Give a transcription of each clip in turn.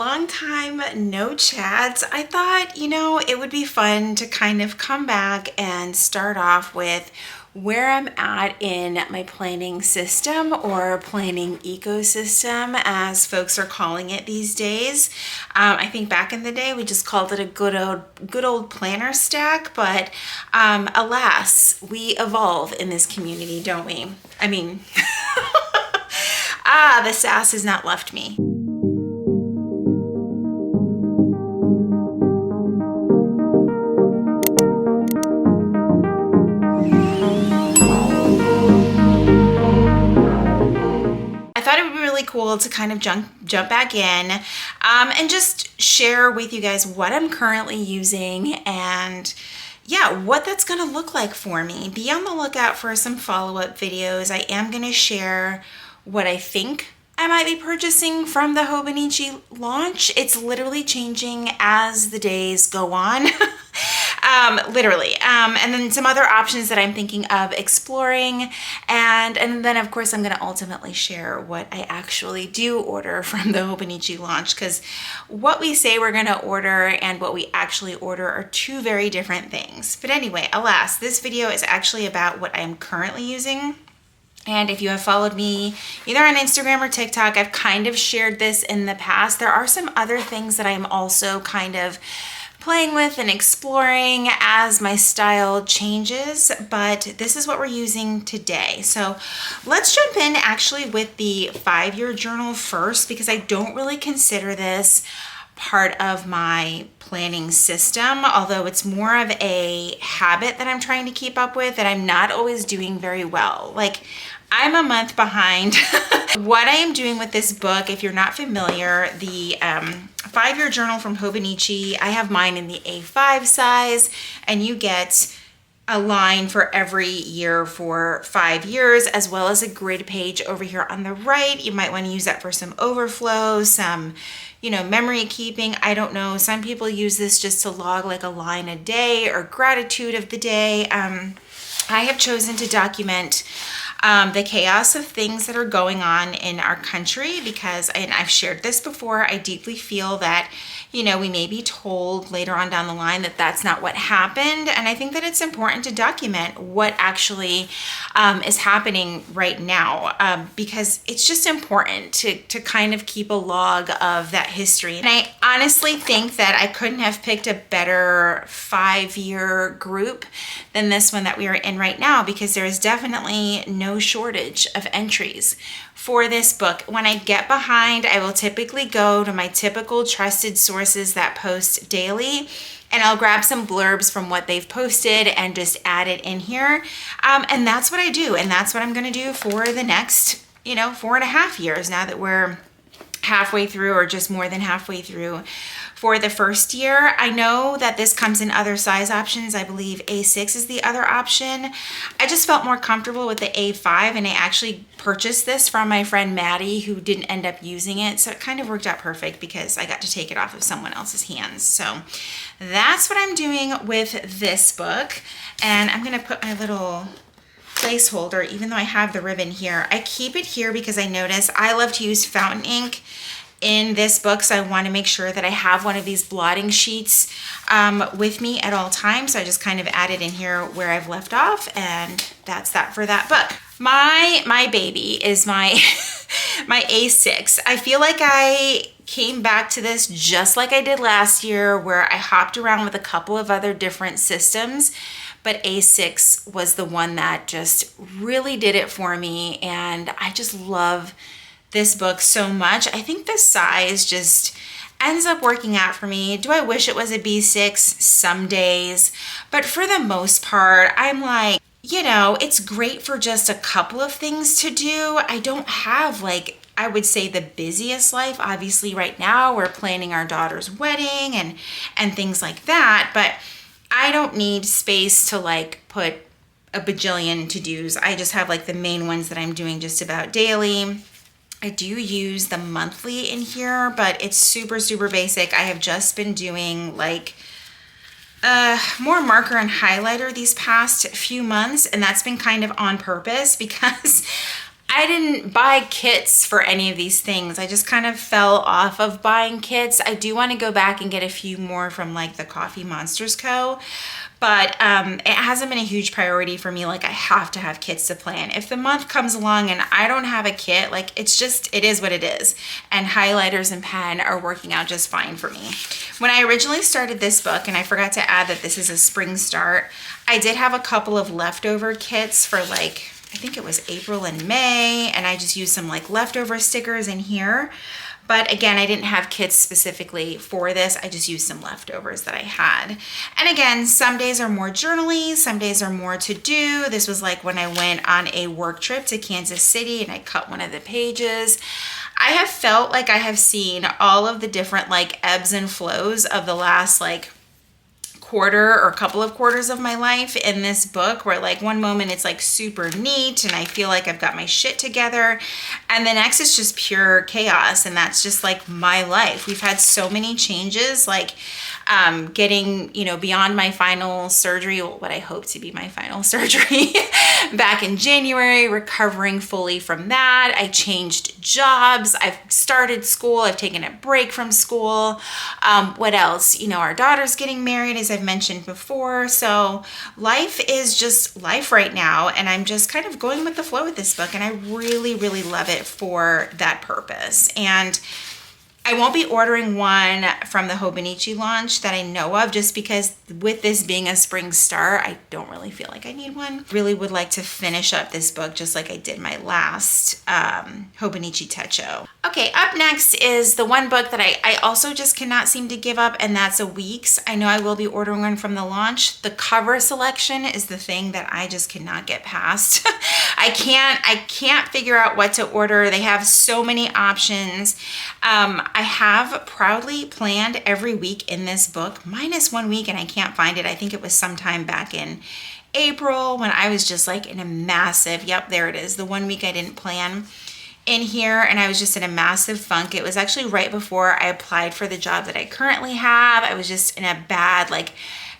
long time no chats. I thought, it would be fun to kind of come back and start off with where I'm at in my planning system, or planning ecosystem, as folks are calling it these days. I think back in the day we just called it a good old planner stack, but alas, we evolve in this community, don't we? I mean, the sass has not left me. I thought it would be really cool to kind of jump back in and just share with you guys what I'm currently using, and what that's going to look like for me. Be on the lookout for some follow-up videos. I am going to share what I think I might be purchasing from the Hobonichi launch. It's literally changing as the days go on. Literally. And then some other options that I'm thinking of exploring. And then of course I'm going to ultimately share what I actually do order from the Hobonichi launch, because what we say we're going to order and what we actually order are two very different things. But anyway, alas, this video is actually about what I'm currently using. And if you have followed me either on Instagram or TikTok, I've kind of shared this in the past. There are some other things that I'm also kind of playing with and exploring as my style changes, but this is what we're using today. So let's jump in actually with the 5-year journal first, because I don't really consider this part of my planning system, although it's more of a habit that I'm trying to keep up with that I'm not always doing very well. Like, I'm a month behind. What I am doing with this book, if you're not familiar, the 5-year journal from Hobonichi, I have mine in the A5 size, and you get a line for every year for 5 years, as well as a grid page over here on the right. You might want to use that for some overflow, some memory keeping. I don't know. Some people use this just to log like a line a day or gratitude of the day. I have chosen to document the chaos of things that are going on in our country, because, and I've shared this before, I deeply feel that, we may be told later on down the line that that's not what happened. And I think that it's important to document what actually is happening right now, because it's just important to kind of keep a log of that history. And I honestly think that I couldn't have picked a better 5-year group than this one that we are in right now, because there is definitely no shortage of entries for this book. When I get behind, I will typically go to my typical trusted sources that post daily, and I'll grab some blurbs from what they've posted and just add it in here. And that's what I do. And that's what I'm going to do for the next, 4.5 years, now that we're halfway through, or just more than halfway through for the first year. I know that this comes in other size options. I believe A6 is the other option. I just felt more comfortable with the A5, and I actually purchased this from my friend Maddie, who didn't end up using it. So it kind of worked out perfect because I got to take it off of someone else's hands. So that's what I'm doing with this book. And I'm going to put my little placeholder, even though I have the ribbon here. I keep it here because I notice I love to use fountain ink in this book, so I want to make sure that I have one of these blotting sheets with me at all times. So I just kind of add it in here where I've left off, and that's that for that book. My baby is my my A6. I feel like I came back to this just like I did last year, where I hopped around with a couple of other different systems, but A6 was the one that just really did it for me, and I just love this book so much. I think the size just ends up working out for me. Do I wish it was a B6? Some days, but for the most part, I'm like, it's great for just a couple of things to do. I don't have, like, I would say, the busiest life. Obviously right now we're planning our daughter's wedding and things like that, but I don't need space to like put a bajillion to-dos. I just have like the main ones that I'm doing just about daily. I do use the monthly in here, but it's super, super basic. I have just been doing like more marker and highlighter these past few months, and that's been kind of on purpose because I didn't buy kits for any of these things. I just kind of fell off of buying kits. I do want to go back and get a few more from like the Coffee Monsters Co. But it hasn't been a huge priority for me. Like I have to have kits to plan. If the month comes along and I don't have a kit, like it is what it is. And highlighters and pen are working out just fine for me. When I originally started this book, and I forgot to add that this is a spring start, I did have a couple of leftover kits for like, I think it was April and May, and I just used some like leftover stickers in here. But again, I didn't have kits specifically for this. I just used some leftovers that I had. And again, some days are more journaly, some days are more to do. This was like when I went on a work trip to Kansas City and I cut one of the pages. I have felt like I have seen all of the different like ebbs and flows of the last like quarter or a couple of quarters of my life in this book, where like one moment it's like super neat and I feel like I've got my shit together, and the next is just pure chaos, and that's just like my life. We've had so many changes, like getting, you know, beyond my final surgery, what I hope to be my final surgery back in January, recovering fully from that. I changed jobs. I've started school. I've taken a break from school. What else? You know, our daughter's getting married, as I've mentioned before. So life is just life right now. And I'm just kind of going with the flow with this book. And I really, really love it for that purpose. And I won't be ordering one from the Hobonichi launch that I know of, just because with this being a spring start, I don't really feel like I need one. Really would like to finish up this book just like I did my last Hobonichi Techo. Okay, up next is the one book that I also just cannot seem to give up, and that's a Weeks. I know I will be ordering one from the launch. The cover selection is the thing that I just cannot get past. I can't figure out what to order. They have so many options. I have proudly planned every week in this book, minus 1 week, and I can't find it. I think it was sometime back in April when I was just like in a massive, yep, there it is, the 1 week I didn't plan in here, and I was just in a massive funk. It was actually right before I applied for the job that I currently have. I was just in a bad, like,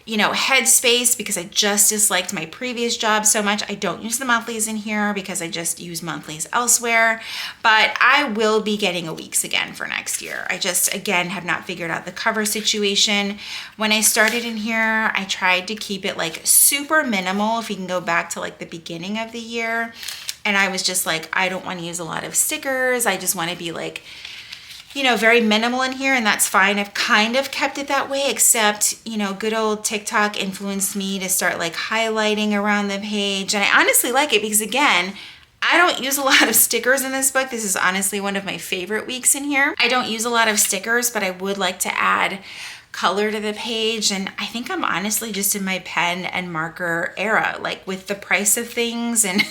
you know, headspace because I just disliked my previous job so much. I don't use the monthlies in here because I just use monthlies elsewhere, but I will be getting a Weeks again for next year. I just, again, have not figured out the cover situation. When I started in here, I tried to keep it like super minimal, if you can go back to like the beginning of the year. And I was just like, I don't want to use a lot of stickers. I just want to be like, you know, very minimal in here, and that's fine. I've kind of kept it that way, except, you know, good old TikTok influenced me to start like highlighting around the page. And I honestly like it because, again, I don't use a lot of stickers in this book. This is honestly one of my favorite weeks in here. I don't use a lot of stickers, but I would like to add color to the page. And I think I'm honestly just in my pen and marker era, like with the price of things and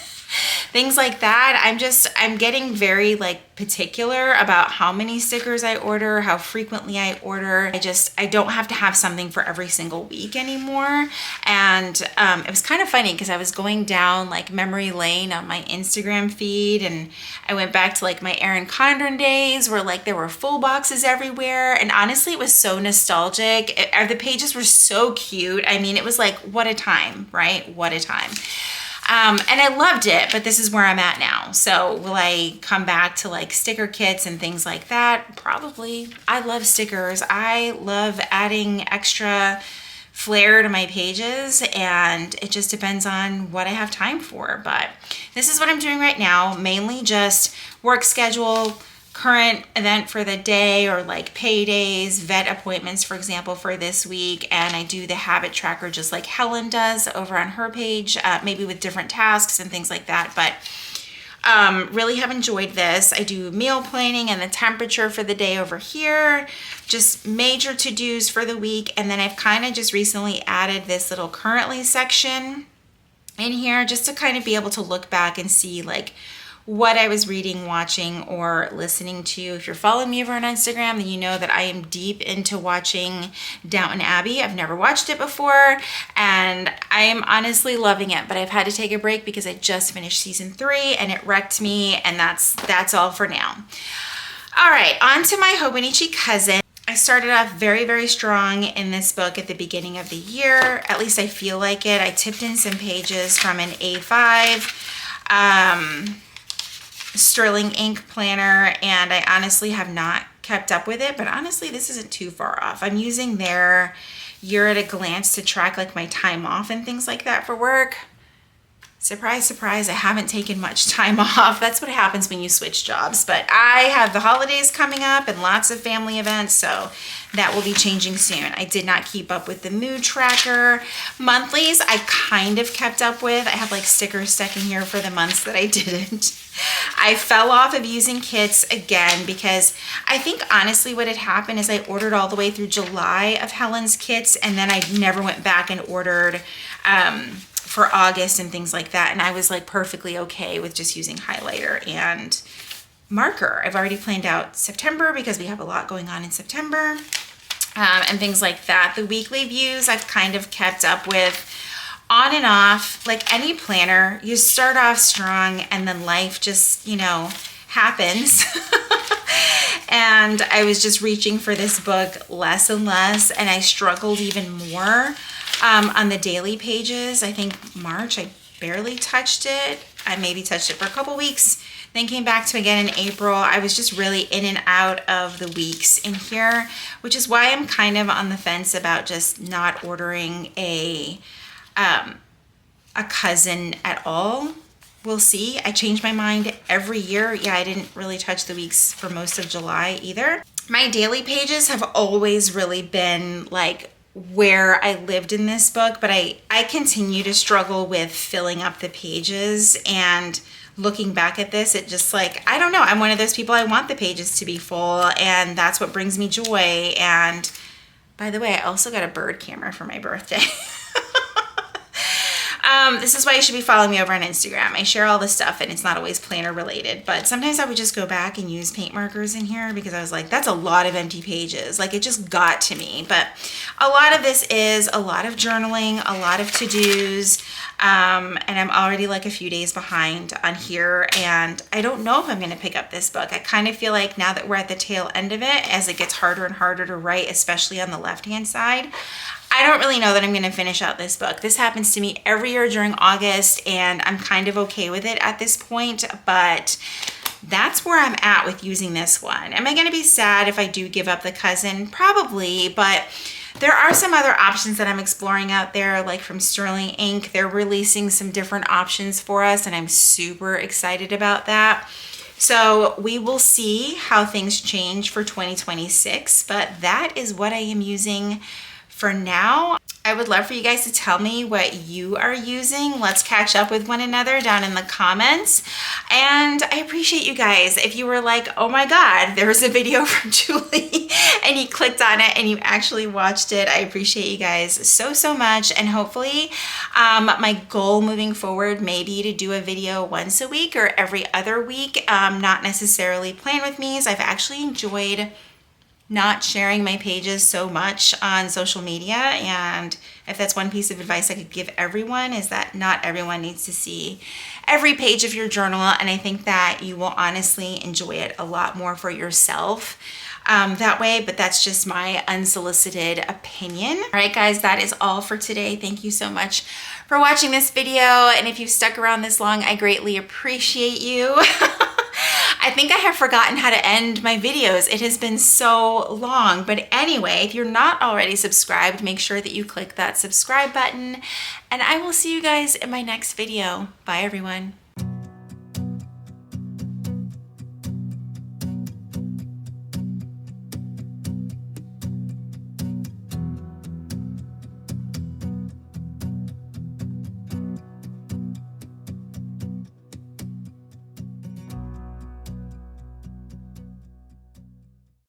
things like that. I'm getting very like particular about how many stickers I order, how frequently I order. I don't have to have something for every single week anymore. And it was kind of funny because I was going down like memory lane on my Instagram feed, and I went back to like my Erin Condren days where like there were full boxes everywhere. And honestly, it was so nostalgic. The pages were so cute. I mean, it was like, what a time, right? What a time. And I loved it, but this is where I'm at now. So will I come back to like sticker kits and things like that? Probably. I love stickers. I love adding extra flair to my pages, and it just depends on what I have time for. But this is what I'm doing right now, mainly just work schedule, current event for the day, or like paydays, vet appointments, for example, for this week. And I do the habit tracker just like Helen does over on her page, maybe with different tasks and things like that. But really have enjoyed this. I do meal planning and the temperature for the day over here, just major to-dos for the week. And then I've kind of just recently added this little currently section in here just to kind of be able to look back and see like what I was reading, watching, or listening to. If you're following me over on Instagram, then you know that I am deep into watching Downton Abbey. I've never watched it before, and I am honestly loving it, but I've had to take a break because I just finished season 3 and it wrecked me, and that's all for now. All right, on to my Hobonichi Cousin. I started off very, very strong in this book at the beginning of the year. At least I feel like it. I tipped in some pages from an A5. Sterling ink planner, and I honestly have not kept up with it, but honestly, this isn't too far off. I'm using their Year at a Glance to track like my time off and things like that for work. Surprise, surprise, I haven't taken much time off. That's what happens when you switch jobs. But I have the holidays coming up and lots of family events, so that will be changing soon. I did not keep up with the mood tracker. Monthlies, I kind of kept up with. I have like stickers stuck in here for the months that I didn't. I fell off of using kits again because I think honestly what had happened is I ordered all the way through July of Helen's kits, and then I never went back and ordered for August and things like that. And I was like perfectly okay with just using highlighter and marker. I've already planned out September because we have a lot going on in September and things like that. The weekly views I've kind of kept up with on and off. Like any planner, you start off strong and then life just, you know, happens. And I was just reaching for this book less and less, and I struggled even more on the daily pages. I think March, I barely touched it. I maybe touched it for a couple weeks, then came back to again in April. I was just really in and out of the weeks in here, which is why I'm kind of on the fence about just not ordering a cousin at all. We'll see. I change my mind every year. Yeah, I didn't really touch the weeks for most of July either. My daily pages have always really been like where I lived in this book, but I continue to struggle with filling up the pages, and looking back at this, it just like, I don't know, I'm one of those people, I want the pages to be full, and that's what brings me joy. And by the way, I also got a bird camera for my birthday. This is why you should be following me over on Instagram. I share all this stuff, and it's not always planner related, but sometimes I would just go back and use paint markers in here because I was like, that's a lot of empty pages. Like it just got to me. But a lot of this is a lot of journaling, a lot of to-dos, and I'm already like a few days behind on here, and I don't know if I'm going to pick up this book. I kind of feel like now that we're at the tail end of it, as it gets harder and harder to write, especially on the left-hand side, I don't really know that I'm going to finish out this book. This happens to me every year during August, and I'm kind of okay with it at this point, but that's where I'm at with using this one. Am I going to be sad if I do give up the cousin? Probably, but there are some other options that I'm exploring out there, like from Sterling Ink. They're releasing some different options for us, and I'm super excited about that. So we will see how things change for 2026, but that is what I am using for now. I would love for you guys to tell me what you are using. Let's catch up with one another down in the comments. And I appreciate you guys. If you were like, oh my God, there was a video from Julie and you clicked on it and you actually watched it, I appreciate you guys so, so much. And hopefully my goal moving forward may be to do a video once a week or every other week. Not necessarily plan with me's. I've actually enjoyed not sharing my pages so much on social media, and if that's one piece of advice I could give everyone, is that not everyone needs to see every page of your journal, and I think that you will honestly enjoy it a lot more for yourself that way, but that's just my unsolicited opinion. All right guys, that is all for today. Thank you so much for watching this video, and if you've stuck around this long, I greatly appreciate you. I think I have forgotten how to end my videos. It has been so long. But anyway, if you're not already subscribed, make sure that you click that subscribe button. And I will see you guys in my next video. Bye, everyone.